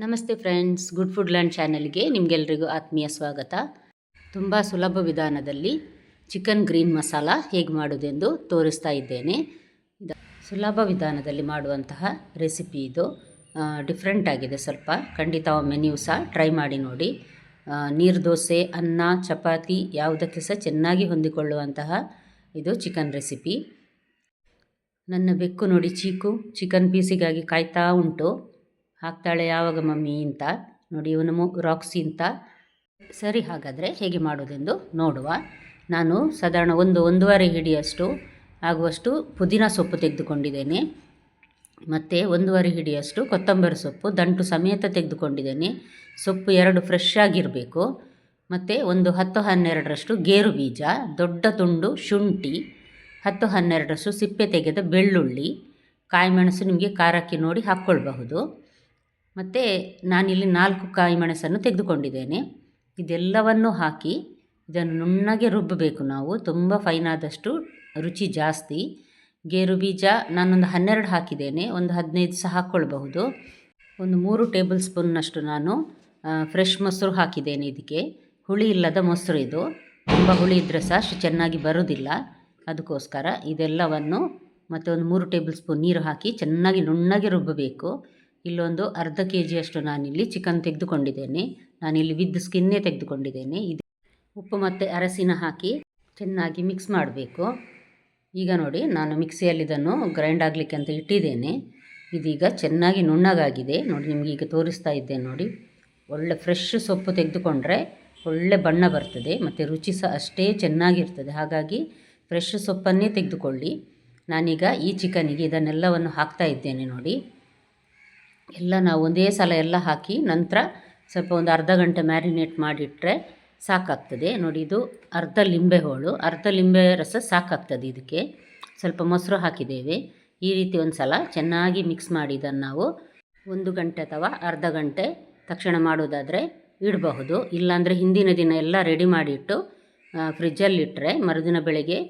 ನಮಸ್ತೆ friends, good food land ಚಾನೆಲ್ಗೆ ನಿಮಗೆಲ್ರಿಗೂ ಆತ್ಮೀಯ ಸ್ವಾಗತ. ತುಂಬ ಸುಲಭ ವಿಧಾನದಲ್ಲಿ ಚಿಕನ್ ಗ್ರೀನ್ ಮಸಾಲ ಹೇಗೆ ಮಾಡೋದೆಂದು ತೋರಿಸ್ತಾ ಇದ್ದೇನೆ. ಸುಲಭ ವಿಧಾನದಲ್ಲಿ ಮಾಡುವಂತಹ ರೆಸಿಪಿ ಇದು. ಡಿಫ್ರೆಂಟ್ ಆಗಿದೆ ಸ್ವಲ್ಪ. ಖಂಡಿತ ಒಮ್ಮೆ ನೀವು ಸಹ ಟ್ರೈ ಮಾಡಿ ನೋಡಿ. ನೀರು ದೋಸೆ, ಅನ್ನ, ಚಪಾತಿ ಯಾವುದಕ್ಕೆ ಸಹ ಚೆನ್ನಾಗಿ ಹೊಂದಿಕೊಳ್ಳುವಂತಹ ಇದು ಚಿಕನ್ ರೆಸಿಪಿ. ನನ್ನ ಬೆಕ್ಕು ನೋಡಿ, ಚೀಕು ಚಿಕನ್ ಪೀಸಿಗಾಗಿ ಕಾಯ್ತಾ ಉಂಟು. ಹಾಕ್ತಾಳೆ ಯಾವಾಗ ಮಮ್ಮಿ ಅಂತ. ನೋಡಿ, ಇವನು ರಾಕ್ಸಿ ಅಂತ. ಸರಿ, ಹಾಗಾದರೆ ಹೇಗೆ ಮಾಡೋದೆಂದು ನೋಡುವ. ನಾನು ಸಾಧಾರಣ ಒಂದೂವರೆ ಹಿಡಿಯಷ್ಟು ಆಗುವಷ್ಟು ಪುದೀನ ಸೊಪ್ಪು ತೆಗೆದುಕೊಂಡಿದ್ದೇನೆ. ಮತ್ತು 1.5 ಹಿಡಿಯಷ್ಟು ಕೊತ್ತಂಬರಿ ಸೊಪ್ಪು ದಂಟು ಸಮೇತ ತೆಗೆದುಕೊಂಡಿದ್ದೇನೆ. ಸೊಪ್ಪು 2 ಫ್ರೆಶ್ ಆಗಿರಬೇಕು. ಮತ್ತು ಒಂದು 10-12ರಷ್ಟು ಗೇರು ಬೀಜ, ದೊಡ್ಡ ತುಂಡು ಶುಂಠಿ, 10-12ರಷ್ಟು ಸಿಪ್ಪೆ ತೆಗೆದ ಬೆಳ್ಳುಳ್ಳಿ, ಕಾಯಿಮೆಣಸು ನಿಮಗೆ ಖಾರಕ್ಕೆ ನೋಡಿ ಹಾಕ್ಕೊಳ್ಬಹುದು. ಮತ್ತು ನಾನಿಲ್ಲಿ 4 ಕಾಯಿಮೆಣಸನ್ನು ತೆಗೆದುಕೊಂಡಿದ್ದೇನೆ. ಇದೆಲ್ಲವನ್ನು ಹಾಕಿ ಇದನ್ನು ನುಣ್ಣಗೆ ರುಬ್ಬಬೇಕು ನಾವು. ತುಂಬ ಫೈನಾದಷ್ಟು ರುಚಿ ಜಾಸ್ತಿ. ಗೇರು ಬೀಜ ನಾನೊಂದು 12 ಹಾಕಿದ್ದೇನೆ, ಒಂದು 15 ಸಹ ಹಾಕ್ಕೊಳ್ಬಹುದು. ಒಂದು 3 ಟೇಬಲ್ ಸ್ಪೂನ್ನಷ್ಟು ನಾನು ಫ್ರೆಶ್ ಮೊಸರು ಹಾಕಿದ್ದೇನೆ. ಇದಕ್ಕೆ ಹುಳಿ ಇಲ್ಲದ ಮೊಸರು ಇದು. ತುಂಬ ಹುಳಿ ಇದ್ದರೆ ಸಹ ಅಷ್ಟು ಚೆನ್ನಾಗಿ ಬರೋದಿಲ್ಲ. ಅದಕ್ಕೋಸ್ಕರ ಇದೆಲ್ಲವನ್ನು ಮತ್ತು ಒಂದು 3 ಟೇಬಲ್ ಸ್ಪೂನ್ ನೀರು ಹಾಕಿ ಚೆನ್ನಾಗಿ ನುಣ್ಣಗೆ ರುಬ್ಬಬೇಕು. ಇಲ್ಲೊಂದು ಅರ್ಧ ಕೆಜಿಯಷ್ಟು ನಾನಿಲ್ಲಿ ಚಿಕನ್ ತೆಗೆದುಕೊಂಡಿದ್ದೇನೆ. ನಾನಿಲ್ಲಿ ವಿದ್ ಸ್ಕಿನ್ನೇ ತೆಗೆದುಕೊಂಡಿದ್ದೇನೆ. ಇದು ಉಪ್ಪು ಮತ್ತು ಅರಸಿನ ಹಾಕಿ ಚೆನ್ನಾಗಿ ಮಿಕ್ಸ್ ಮಾಡಬೇಕು. ಈಗ ನೋಡಿ, ನಾನು ಮಿಕ್ಸಿಯಲ್ಲಿ ಇದನ್ನು ಗ್ರೈಂಡ್ ಆಗಲಿಕ್ಕೆ ಅಂತ ಇಟ್ಟಿದ್ದೇನೆ. ಇದೀಗ ಚೆನ್ನಾಗಿ ನುಣ್ಣಗಾಗಿದೆ. ನೋಡಿ, ನಿಮಗೆ ಈಗ ತೋರಿಸ್ತಾ ಇದ್ದೇನೆ ನೋಡಿ. ಒಳ್ಳೆ ಫ್ರೆಶ್ ಸೊಪ್ಪು ತೆಗೆದುಕೊಂಡ್ರೆ ಒಳ್ಳೆ ಬಣ್ಣ ಬರ್ತದೆ ಮತ್ತು ರುಚಿ ಸಹ ಅಷ್ಟೇ ಚೆನ್ನಾಗಿರ್ತದೆ. ಹಾಗಾಗಿ ಫ್ರೆಶ್ ಸೊಪ್ಪನ್ನೇ ತೆಗೆದುಕೊಳ್ಳಿ. ನಾನೀಗ ಈ ಚಿಕನಿಗೆ ಇದನ್ನೆಲ್ಲವನ್ನು ಹಾಕ್ತಾ ಇದ್ದೇನೆ ನೋಡಿ. ಎಲ್ಲ ನಾವು ಒಂದೇ ಸಲ ಎಲ್ಲ ಹಾಕಿ ನಂತರ ಸ್ವಲ್ಪ ಒಂದು ಅರ್ಧ ಗಂಟೆ ಮ್ಯಾರಿನೇಟ್ ಮಾಡಿಟ್ರೆ ಸಾಕಾಗ್ತದೆ. ನೋಡಿ, ಇದು ಅರ್ಧ ಲಿಂಬೆ ರಸ ಸಾಕಾಗ್ತದೆ. ಇದಕ್ಕೆ ಸ್ವಲ್ಪ ಮೊಸರು ಹಾಕಿದ್ದೇವೆ. ಈ ರೀತಿ ಒಂದು ಸಲ ಚೆನ್ನಾಗಿ ಮಿಕ್ಸ್ ಮಾಡಿ ಇದನ್ನು ನಾವು 1 ಗಂಟೆ ಅಥವಾ ಅರ್ಧ ಗಂಟೆ ತಕ್ಷಣ ಮಾಡೋದಾದರೆ ಇಡಬಹುದು. ಇಲ್ಲಾಂದರೆ ಹಿಂದಿನ ದಿನ ಎಲ್ಲ ರೆಡಿ ಮಾಡಿಟ್ಟು ಫ್ರಿಜ್ಜಲ್ಲಿಟ್ಟರೆ ಮರುದಿನ ಬೆಳಗ್ಗೆ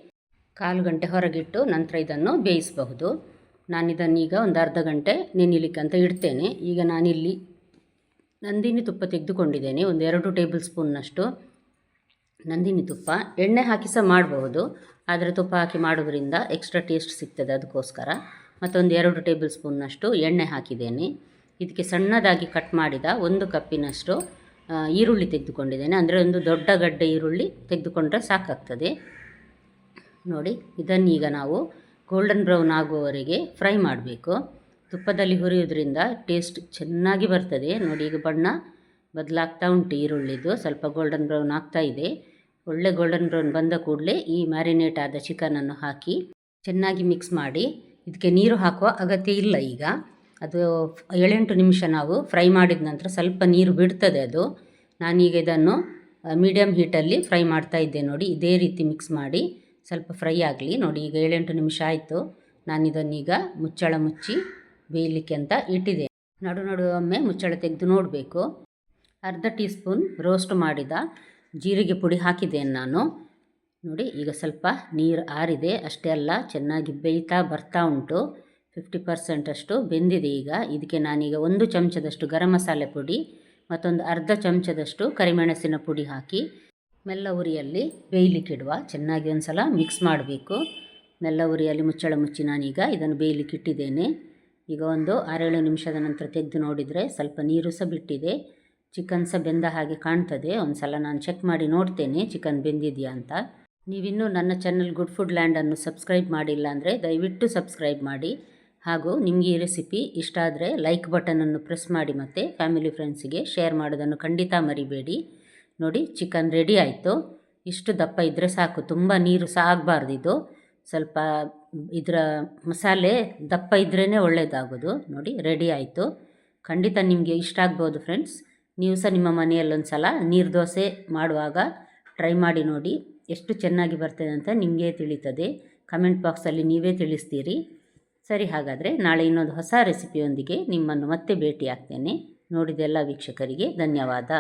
1/4 ಗಂಟೆ ಹೊರಗಿಟ್ಟು ನಂತರ ಇದನ್ನು ಬೇಯಿಸಬಹುದು. ನಾನಿದನ್ನೀಗ ಒಂದು ಅರ್ಧ ಗಂಟೆ ನೆನೆಯಲಿಕ್ಕೆ ಅಂತ ಇಡ್ತೇನೆ. ಈಗ ನಾನಿಲ್ಲಿ ನಂದಿನಿ ತುಪ್ಪ ತೆಗೆದುಕೊಂಡಿದ್ದೇನೆ. ಒಂದು 2 ಟೇಬಲ್ ಸ್ಪೂನ್ನಷ್ಟು ನಂದಿನಿ ತುಪ್ಪ. ಎಣ್ಣೆ ಹಾಕಿ ಸಹ ಮಾಡಬಹುದು, ಆದರೆ ತುಪ್ಪ ಹಾಕಿ ಮಾಡೋದ್ರಿಂದ ಎಕ್ಸ್ಟ್ರಾ ಟೇಸ್ಟ್ ಸಿಗ್ತದೆ. ಅದಕ್ಕೋಸ್ಕರ ಮತ್ತೊಂದು 2 ಟೇಬಲ್ ಸ್ಪೂನ್ನಷ್ಟು ಎಣ್ಣೆ ಹಾಕಿದ್ದೇನೆ. ಇದಕ್ಕೆ ಸಣ್ಣದಾಗಿ ಕಟ್ ಮಾಡಿದ 1 ಕಪ್ಪಿನಷ್ಟು ಈರುಳ್ಳಿ ತೆಗೆದುಕೊಂಡಿದ್ದೇನೆ. ಅಂದರೆ ಒಂದು ದೊಡ್ಡ ಗಡ್ಡೆ ಈರುಳ್ಳಿ ತೆಗೆದುಕೊಂಡ್ರೆ ಸಾಕಾಗ್ತದೆ. ನೋಡಿ, ಇದನ್ನೀಗ ನಾವು ಗೋಲ್ಡನ್ ಬ್ರೌನ್ ಆಗುವವರೆಗೆ ಫ್ರೈ ಮಾಡಬೇಕು. ತುಪ್ಪದಲ್ಲಿ ಹುರಿಯೋದ್ರಿಂದ ಟೇಸ್ಟ್ ಚೆನ್ನಾಗಿ ಬರ್ತದೆ. ನೋಡಿ, ಈಗ ಬಣ್ಣ ಬದಲಾಗ್ತಾ ಉಂಟು ಈರುಳ್ಳಿದು. ಸ್ವಲ್ಪ ಗೋಲ್ಡನ್ ಬ್ರೌನ್ ಆಗ್ತಾ ಇದೆ. ಒಳ್ಳೆ ಗೋಲ್ಡನ್ ಬ್ರೌನ್ ಬಂದ ಕೂಡಲೇ ಈ ಮ್ಯಾರಿನೇಟ್ ಆದ ಚಿಕನನ್ನು ಹಾಕಿ ಚೆನ್ನಾಗಿ ಮಿಕ್ಸ್ ಮಾಡಿ. ಇದಕ್ಕೆ ನೀರು ಹಾಕುವ ಅಗತ್ಯ ಇಲ್ಲ. ಈಗ ಅದು 7-8 ನಿಮಿಷ ನಾವು ಫ್ರೈ ಮಾಡಿದ ನಂತರ ಸ್ವಲ್ಪ ನೀರು ಬಿಡ್ತದೆ ಅದು. ನಾನೀಗ ಇದನ್ನು ಮೀಡಿಯಮ್ ಹೀಟಲ್ಲಿ ಫ್ರೈ ಮಾಡ್ತಾ ಇದ್ದೆ. ನೋಡಿ, ಇದೇ ರೀತಿ ಮಿಕ್ಸ್ ಮಾಡಿ ಸ್ವಲ್ಪ ಫ್ರೈ ಆಗಲಿ. ನೋಡಿ, ಈಗ 7-8 ನಿಮಿಷ ಆಯಿತು. ನಾನಿದನ್ನೀಗ ಮುಚ್ಚಳ ಮುಚ್ಚಿ ಬೇಯಲಿಕ್ಕೆ ಅಂತ ಇಟ್ಟಿದ್ದೆ. ನಡುವೆ ಮುಚ್ಚಳ ತೆಗೆದು ನೋಡಬೇಕು. ಅರ್ಧ ಟೀ ಸ್ಪೂನ್ ರೋಸ್ಟ್ ಮಾಡಿದ ಜೀರಿಗೆ ಪುಡಿ ಹಾಕಿದ್ದೇನೆ ನಾನು. ನೋಡಿ, ಈಗ ಸ್ವಲ್ಪ ನೀರು ಆರಿದೆ. ಅಷ್ಟೇ ಅಲ್ಲ, ಚೆನ್ನಾಗಿ ಬೇಯ್ತಾ ಬರ್ತಾ ಉಂಟು. 50% ಅಷ್ಟು ಬೆಂದಿದೆ. ಈಗ ಇದಕ್ಕೆ ನಾನೀಗ 1 ಚಮಚದಷ್ಟು ಗರಂ ಮಸಾಲೆ ಪುಡಿ ಮತ್ತೊಂದು ಅರ್ಧ ಚಮಚದಷ್ಟು ಕರಿಮೆಣಸಿನ ಪುಡಿ ಹಾಕಿ ಮೆಲ್ಲ ಉರಿಯಲ್ಲಿ ಬೇಯಲಿಕ್ಕಿಡುವ. ಚೆನ್ನಾಗಿ ಒಂದು ಸಲ ಮಿಕ್ಸ್ ಮಾಡಬೇಕು. ಮೆಲ್ಲ ಉರಿಯಲ್ಲಿ ಮುಚ್ಚಳ ಮುಚ್ಚಿ ನಾನೀಗ ಇದನ್ನು ಬೇಯಲಿಕ್ಕೆ ಇಟ್ಟಿದ್ದೇನೆ. ಈಗ ಒಂದು 6-7 ನಿಮಿಷದ ನಂತರ ತೆಗೆದು ನೋಡಿದರೆ ಸ್ವಲ್ಪ ನೀರು ಸಹ ಬಿಟ್ಟಿದೆ. ಚಿಕನ್ ಸಹ ಬೆಂದ ಹಾಗೆ ಕಾಣ್ತದೆ. ಒಂದು ಸಲ ನಾನು ಚೆಕ್ ಮಾಡಿ ನೋಡ್ತೇನೆ ಚಿಕನ್ ಬೆಂದಿದೆಯಾ ಅಂತ. ನೀವಿನ್ನೂ ನನ್ನ ಚಾನಲ್ ಗುಡ್ ಫುಡ್ ಲ್ಯಾಂಡನ್ನು ಸಬ್ಸ್ಕ್ರೈಬ್ ಮಾಡಿಲ್ಲ ಅಂದರೆ ದಯವಿಟ್ಟು ಸಬ್ಸ್ಕ್ರೈಬ್ ಮಾಡಿ. ಹಾಗೂ ನಿಮಗೆ ಈ ರೆಸಿಪಿ ಇಷ್ಟ ಆದರೆ ಲೈಕ್ ಬಟನನ್ನು ಪ್ರೆಸ್ ಮಾಡಿ ಮತ್ತು ಫ್ಯಾಮಿಲಿ ಫ್ರೆಂಡ್ಸಿಗೆ ಶೇರ್ ಮಾಡೋದನ್ನು ಖಂಡಿತ ಮರಿಬೇಡಿ. ನೋಡಿ, ಚಿಕನ್ ರೆಡಿ ಆಯಿತು. ಇಷ್ಟು ದಪ್ಪ ಇದ್ದರೆ ಸಾಕು, ತುಂಬ ನೀರು ಸಹ ಆಗಬಾರ್ದು. ಇದು ಸ್ವಲ್ಪ ಇದರ ಮಸಾಲೆ ದಪ್ಪ ಇದ್ರೇ ಒಳ್ಳೆಯದಾಗೋದು. ನೋಡಿ, ರೆಡಿ ಆಯಿತು. ಖಂಡಿತ ನಿಮಗೆ ಇಷ್ಟ ಆಗ್ಬೋದು ಫ್ರೆಂಡ್ಸ್. ನೀವು ಸಹ ನಿಮ್ಮ ಮನೆಯಲ್ಲೊಂದು ಸಲ ನೀರು ದೋಸೆ ಮಾಡುವಾಗ ಟ್ರೈ ಮಾಡಿ ನೋಡಿ. ಎಷ್ಟು ಚೆನ್ನಾಗಿ ಬರ್ತದೆ ಅಂತ ನಿಮಗೆ ತಿಳಿತದೆ. ಕಮೆಂಟ್ ಬಾಕ್ಸಲ್ಲಿ ನೀವೇ ತಿಳಿಸ್ತೀರಿ. ಸರಿ, ಹಾಗಾದರೆ ನಾಳೆ ಇನ್ನೊಂದು ಹೊಸ ರೆಸಿಪಿಯೊಂದಿಗೆ ನಿಮ್ಮನ್ನು ಮತ್ತೆ ಭೇಟಿ ಆಗ್ತೇನೆ. ನೋಡಿದ ಎಲ್ಲ ವೀಕ್ಷಕರಿಗೆ ಧನ್ಯವಾದ.